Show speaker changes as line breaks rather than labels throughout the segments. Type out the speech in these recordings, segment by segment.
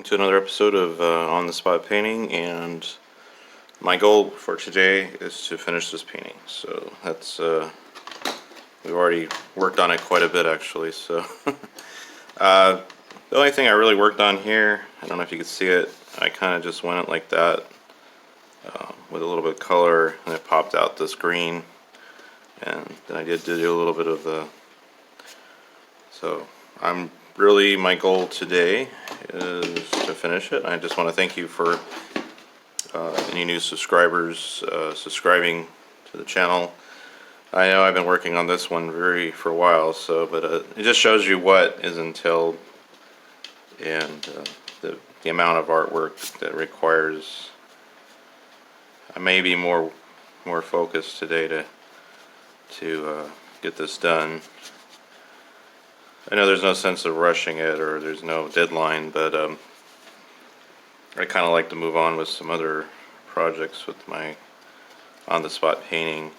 welcome to another episode of On the Spot Painting, and my goal for today is to finish this painting. So that's we've already worked on it quite a bit actually. So the only thing I really worked on here, I don't know if you can see it, I kind of just went it like that with a little bit of color, and it popped out this green, and then I did do a little bit of the. So my goal today is to finish it. I just want to thank you for any new subscribers subscribing to the channel. I know I've been working on this one for a while, but it just shows you what is entailed and the amount of artwork that requires. I may be more focused today to get this done. I know there's no sense of rushing it, or there's no deadline, but I kind of like to move on with some other projects with my on-the-spot painting.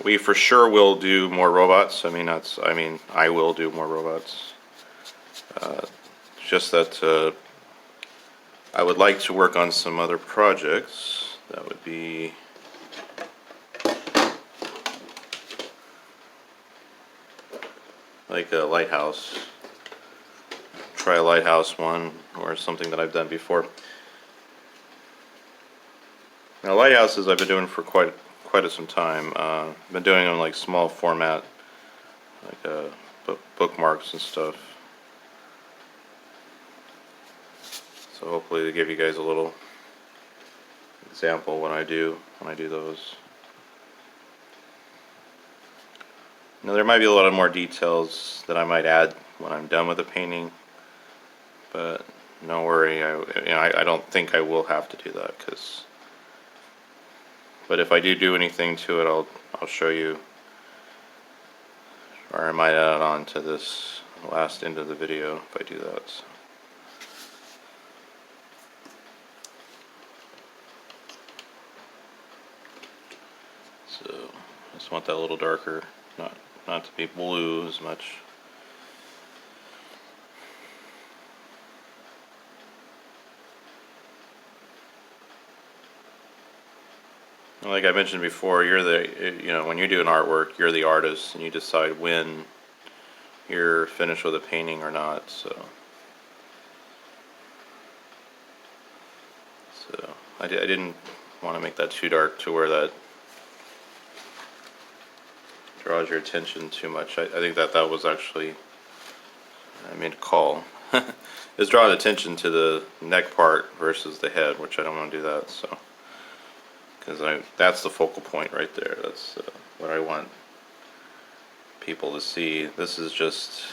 We for sure will do more robots. I will do more robots. Just that I would like to work on some other projects. That would be like a lighthouse. Try a lighthouse one, or something that I've done before. Now lighthouses I've been doing for quite some time. I've been doing them like small format, like bookmarks and stuff. So hopefully to give you guys a little example when I do those. Now there might be a lot of more details that I might add when I'm done with the painting, but no worry. I don't think I will have to do that, but if I do anything to it, I'll show you, or I might add on to this last end of the video if I do that. So I just want that a little darker, not to be blue as much. Like I mentioned before, when you do an artwork, you're the artist, and you decide when you're finished with a painting or not. So I didn't want to make that too dark to where that draws your attention too much. I think that was actually, I made a call. It's drawing attention to the neck part versus the head, which I don't want to do that. So, because that's the focal point right there. That's what I want people to see. This is just,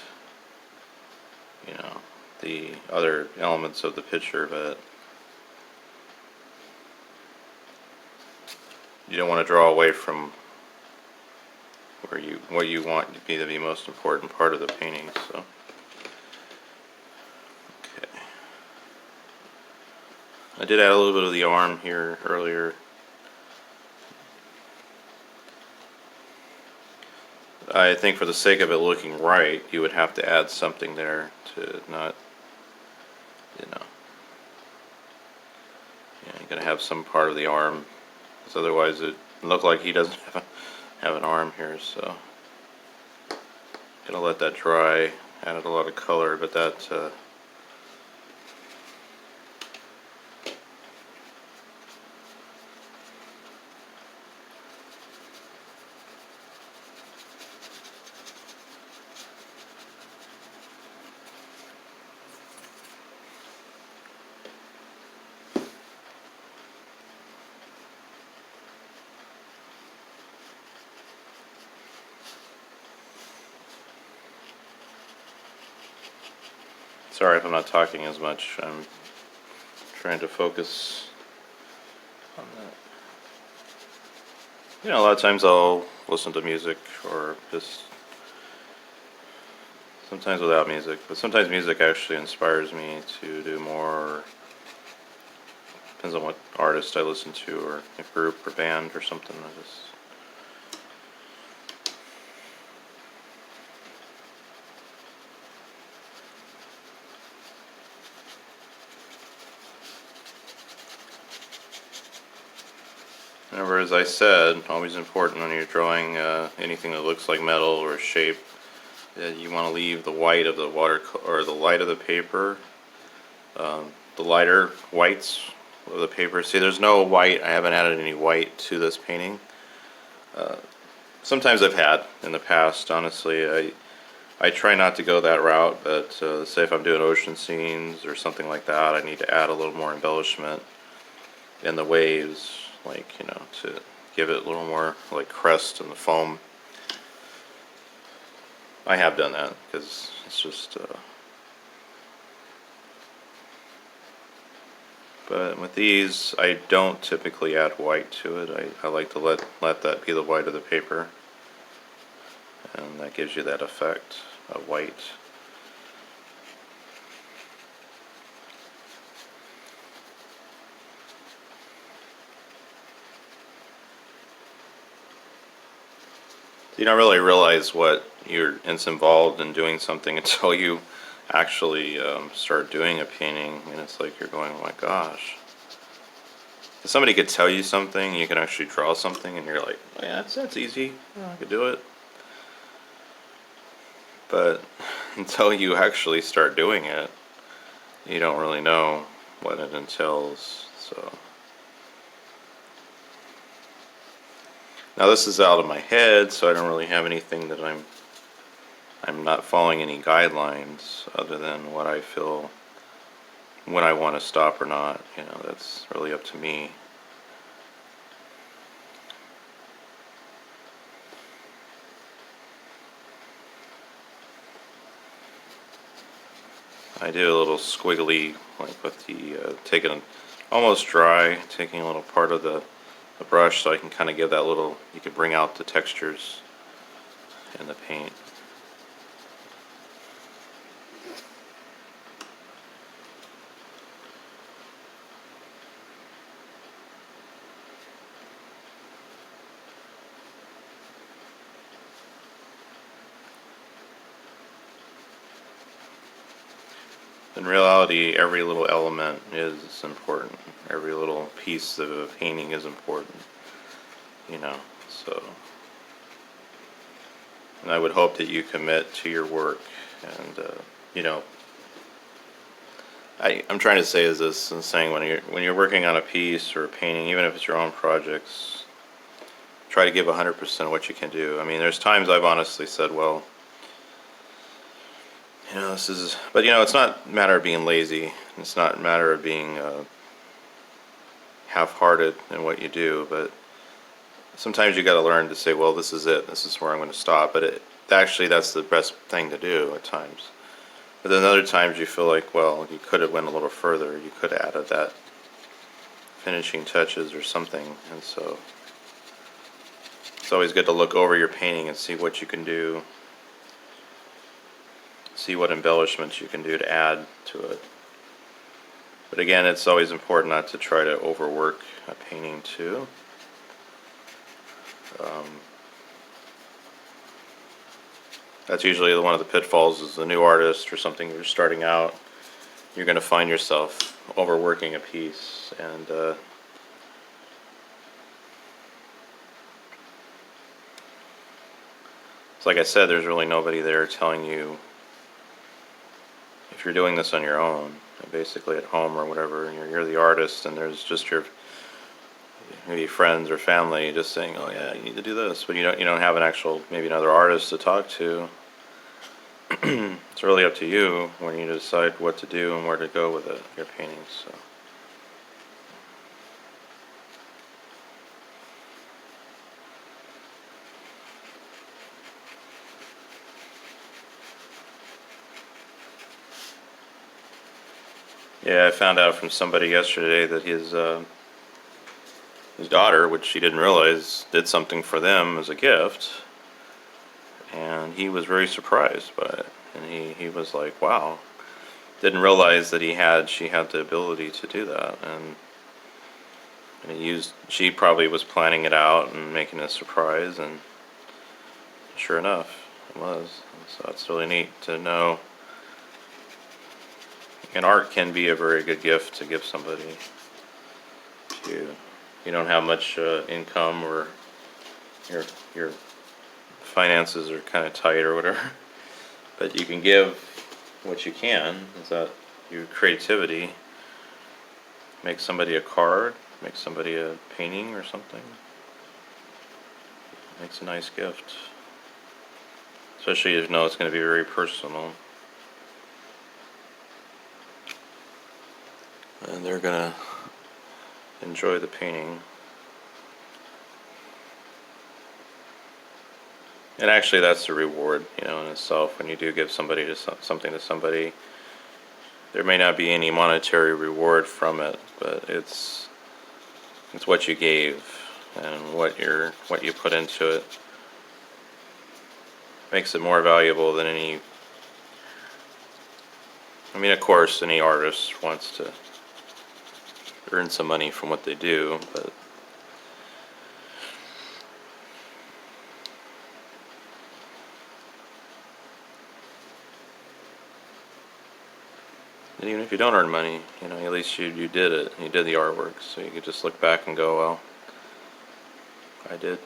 the other elements of the picture, but you don't want to draw away from what you want to be the most important part of the painting. So, okay, I did add a little bit of the arm here earlier. I think for the sake of it looking right, you would have to add something there to not, you're gonna have some part of the arm, because otherwise it look like he doesn't have an arm here. So gonna let that dry. Added a lot of color, but that sorry if I'm not talking as much. I'm trying to focus on that. A lot of times I'll listen to music, or just sometimes without music, but sometimes music actually inspires me to do more. Depends on what artist I listen to, or a group or band or something. Remember, as I said, always important when you're drawing anything that looks like metal or shape, that you want to leave the white of the or the light of the paper, the lighter whites of the paper. See, there's no white. I haven't added any white to this painting. Sometimes I've had in the past. Honestly, I try not to go that route, but say if I'm doing ocean scenes or something like that, I need to add a little more embellishment in the waves, like, to give it a little more like crest in the foam. I have done that because it's just but with these I don't typically add white to it. I like to let that be the white of the paper, and that gives you that effect of white. You don't really realize it's involved in doing something until you actually start doing a painting, and it's like you're going, oh my gosh. If somebody could tell you something, you can actually draw something, and you're like, oh yeah, that's easy. I could do it. But until you actually start doing it, you don't really know what it entails. So now this is out of my head, so I don't really have anything that I'm not following any guidelines other than what I feel when I want to stop or not. That's really up to me. I do a little squiggly, like with the taking almost dry, taking a little part of the brush so I can kind of give that little, you can bring out the textures in the paint. In reality, every little element is important. Every little piece of a painting is important, so. And I would hope that you commit to your work, and, I'm trying to say is this, and saying when you're working on a piece or a painting, even if it's your own projects, try to give 100% of what you can do. I mean, there's times I've honestly said, well, but it's not a matter of being lazy. It's not a matter of being half-hearted in what you do, but sometimes you got to learn to say, well, this is it. This is where I'm going to stop. But actually, that's the best thing to do at times. But then other times you feel like, well, you could have went a little further. You could have added that finishing touches or something. And so it's always good to look over your painting and see what you can do. See what embellishments you can do to add to it. But again, it's always important not to try to overwork a painting too. That's usually one of the pitfalls as a new artist or something. You're starting out, you're going to find yourself overworking a piece, and it's like I said, there's really nobody there telling you if you're doing this on your own, basically at home or whatever, and you're the artist, and there's just your maybe friends or family just saying, "Oh yeah, you need to do this," but you don't have an actual maybe another artist to talk to. It's really up to you when you decide what to do and where to go with it, your paintings. So. Yeah, I found out from somebody yesterday that his daughter, which she didn't realize, did something for them as a gift, and he was very surprised by it. And he was like, "Wow!" Didn't realize that she had the ability to do that, and she probably was planning it out and making a surprise, and sure enough, it was. So it's really neat to know. And art can be a very good gift to give somebody too. you don't have much income, or your finances are kind of tight or whatever. But you can give what you can. Is that your creativity? Make somebody a card, make somebody a painting or something. Makes a nice gift. Especially if you know it's going to be very personal. And they're going to enjoy the painting. And actually that's the reward, in itself. When you do give somebody something to somebody, there may not be any monetary reward from it, but it's what you gave and what you put into it. Makes it more valuable than any. I mean, of course, any artist wants to earn some money from what they do, but even if you don't earn money, at least you did it. You did the artwork, so you could just look back and go, well, I did.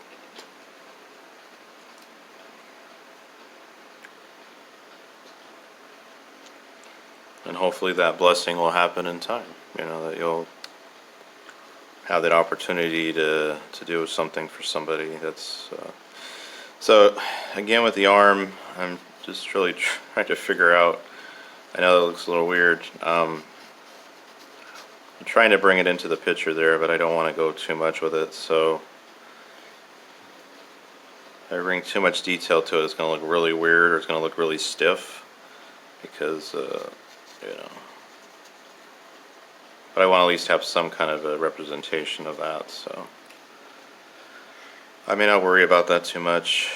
And hopefully that blessing will happen in time, that you'll have that opportunity to do something for somebody. That's so again, with the arm, I'm just really trying to figure out. I know that looks a little weird. I'm trying to bring it into the picture there, but I don't want to go too much with it. So if I bring too much detail to it, it's going to look really weird, or it's going to look really stiff, because but I want to at least have some kind of a representation of that. So I may not worry about that too much.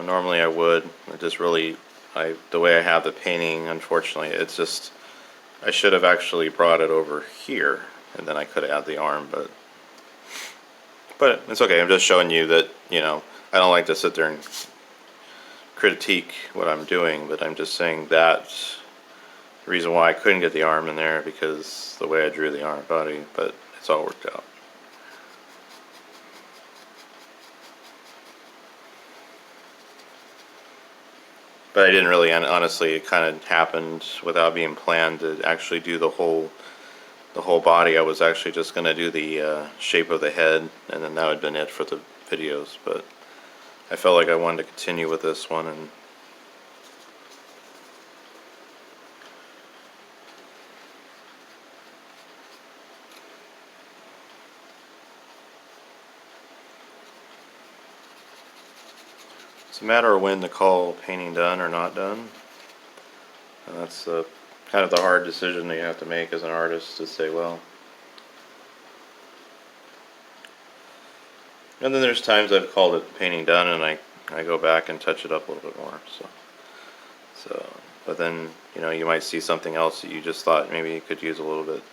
Normally I would. It just really, the way I have the painting, unfortunately, it's just, I should have actually brought it over here, and then I could have had the arm, but it's okay. I'm just showing you that, I don't like to sit there and critique what I'm doing, but I'm just saying that the reason why I couldn't get the arm in there, because the way I drew the arm body, but it's all worked out. But I didn't really, honestly, it kind of happened without being planned to actually do the whole body. I was actually just going to do the shape of the head, and then that would have been it for the videos. But I felt like I wanted to continue with this one, and it's a matter of when to call painting done or not done. And that's kind of the hard decision that you have to make as an artist, to say, well. And then there's times I've called it painting done, and I go back and touch it up a little bit more. So, but then you might see something else that you just thought maybe you could use a little bit.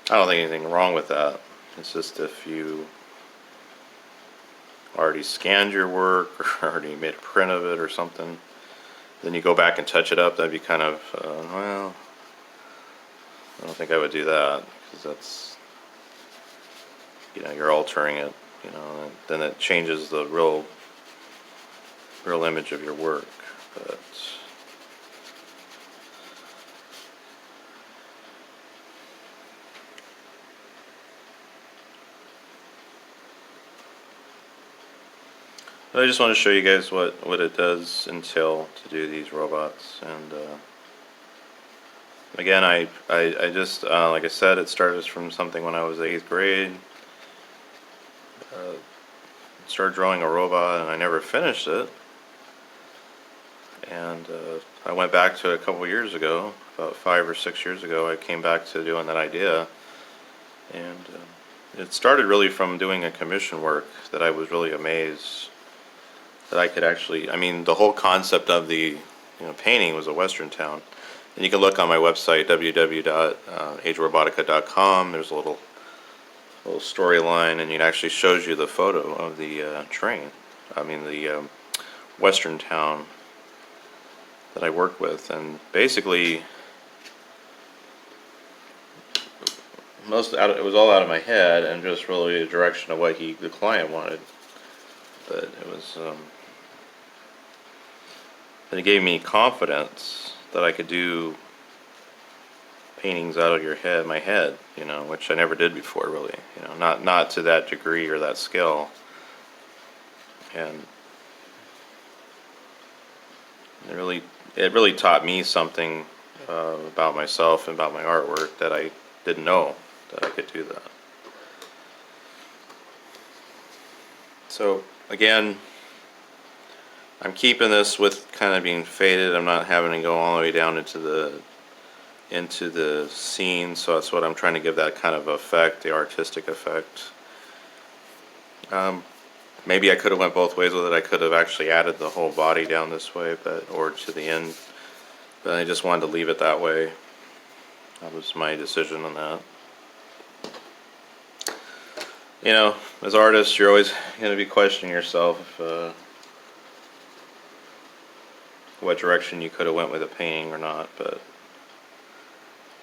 I don't think anything wrong with that. It's just if you already scanned your work or already made a print of it or something, then you go back and touch it up, that'd be kind of, well, I don't think I would do that, because that's, you're altering it, and then it changes the real image of your work. But I just want to show you guys what it does entail to do these robots. And again, I just, like I said, it started from something when I was 8th grade. Started drawing a robot, and I never finished it. And I went back to it a couple years ago, about 5 or 6 years ago. I came back to doing that idea, and it started really from doing a commission work that I was really amazed that I could actually, I mean, the whole concept of the painting was a Western town. And you can look on my website, www.agerobotica.com. There's a little storyline, and it actually shows you the photo of the train. I mean, the Western town that I worked with. And basically, it was all out of my head and just really the direction of what the client wanted. But it was, but it gave me confidence that I could do paintings out of my head, which I never did before, really. Not to that degree or that skill. And it really taught me something about myself and about my artwork that I didn't know that I could do that. So again, I'm keeping this with kind of being faded. I'm not having to go all the way down into the scene, so that's what I'm trying to give that kind of effect, the artistic effect. Maybe I could have went both ways with it. I could have actually added the whole body down this way, or to the end, but I just wanted to leave it that way. That was my decision on that. As artists, you're always going to be questioning yourself what direction you could have went with a painting or not, but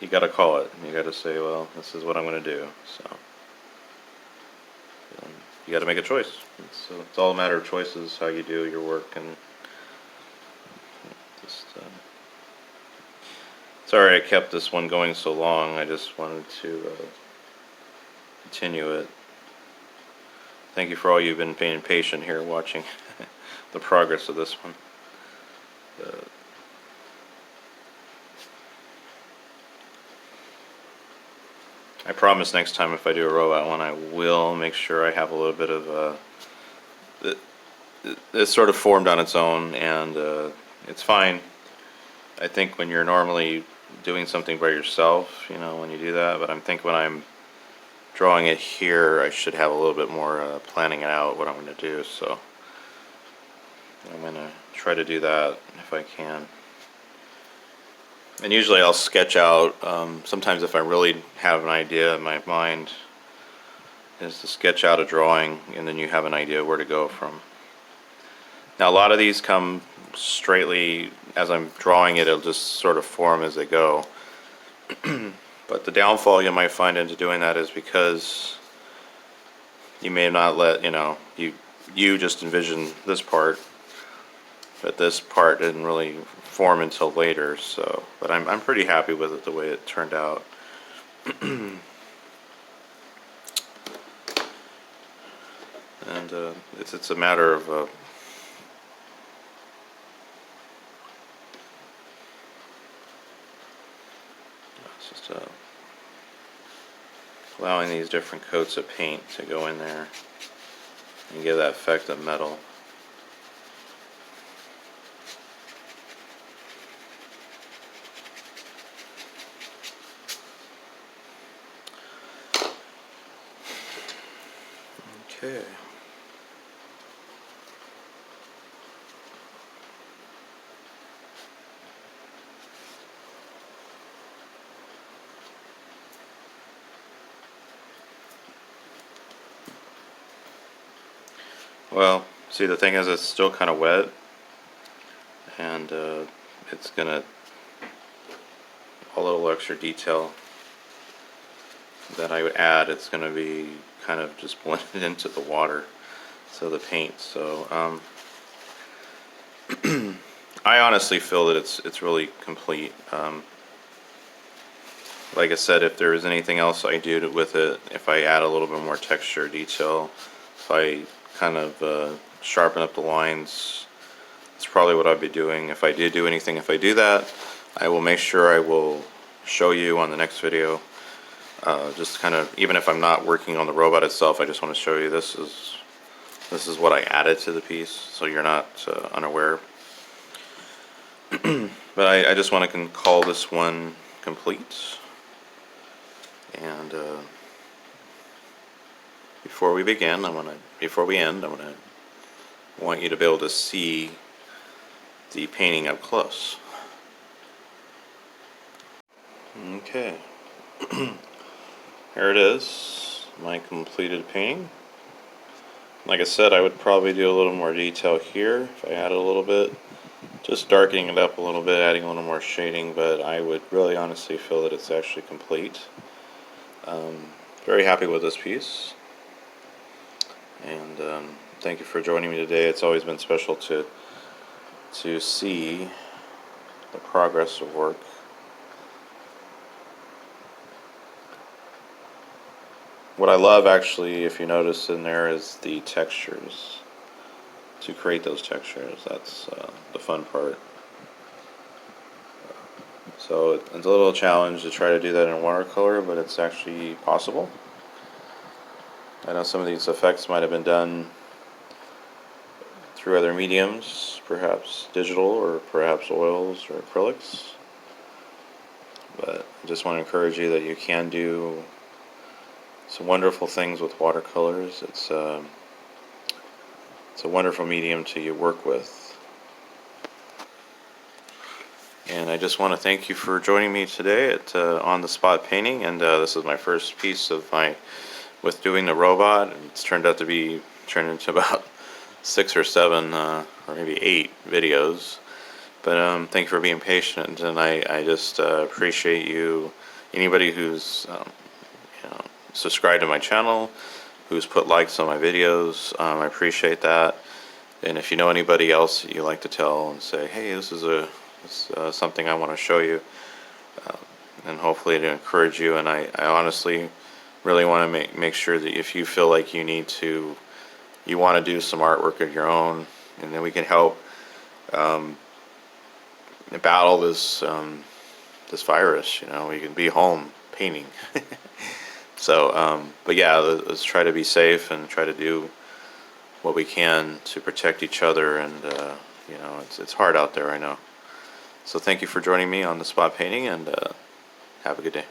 you got to call it. You got to say, well, this is what I'm going to do. So you got to make a choice. It's all a matter of choices, how you do your work, and just. Sorry, I kept this one going so long. I just wanted to continue it. Thank you for all you've been being patient here, watching the progress of this one. I promise next time if I do a robot one, I will make sure I have a little bit of it's sort of formed on its own, and it's fine. I think when you're normally doing something by yourself, when you do that, but I think when I'm drawing it here, I should have a little bit more planning it out what I'm going to do, so I'm going to try to do that if I can. And usually I'll sketch out, sometimes if I really have an idea in my mind, is to sketch out a drawing and then you have an idea where to go from. Now a lot of these come straightly, as I'm drawing it, it'll just sort of form as they go. But the downfall you might find into doing that is because you may not you just envision this part, but this part didn't really form until later. So, but I'm pretty happy with it the way it turned out. And it's a matter of just allowing these different coats of paint to go in there and give that effect of metal. Okay. Well, see, the thing is, it's still kind of wet, and it's gonna, a little extra detail that I would add, it's gonna be kind of just blended into the water, so the paint. So I honestly feel that it's really complete. Like I said, if there is anything else I do with it, if I add a little bit more texture, detail, if I kind of sharpen up the lines, that's probably what I'd be doing. If I did do anything, if I do that, I will make sure I will show you on the next video. Just kind of, even if I'm not working on the robot itself, I just want to show you this is what I added to the piece, so you're not unaware. But I just want to call this one complete. And before we end, I want you to be able to see the painting up close. Okay. Here it is, my completed painting. Like I said, I would probably do a little more detail here if I added a little bit, just darkening it up a little bit, adding a little more shading, but I would really honestly feel that it's actually complete. Very happy with this piece, and thank you for joining me today. It's always been special to see the progress of work. What I love, actually, if you notice in there, is the textures. To create those textures, that's the fun part. So it's a little challenge to try to do that in watercolor, but it's actually possible. I know some of these effects might have been done through other mediums, perhaps digital or perhaps oils or acrylics. But I just want to encourage you that you can do some wonderful things with watercolors. It's a wonderful medium to work with. And I just want to thank you for joining me today at On the Spot Painting. And this is my first piece of with doing the robot. And it's turned into about 6 or 7 or maybe 8 videos. But thank you for being patient, and I just appreciate you. Anybody who's subscribed to my channel, who's put likes on my videos, I appreciate that. And if you know anybody else that you like to tell and say, hey, this is something I want to show you, and hopefully to encourage you. And I honestly really want to make sure that if you feel like you want to do some artwork of your own, and then we can help battle this virus. We can be home painting. So, but yeah, let's try to be safe and try to do what we can to protect each other. And it's hard out there, I know. So thank you for joining me on the Spot Painting, and have a good day.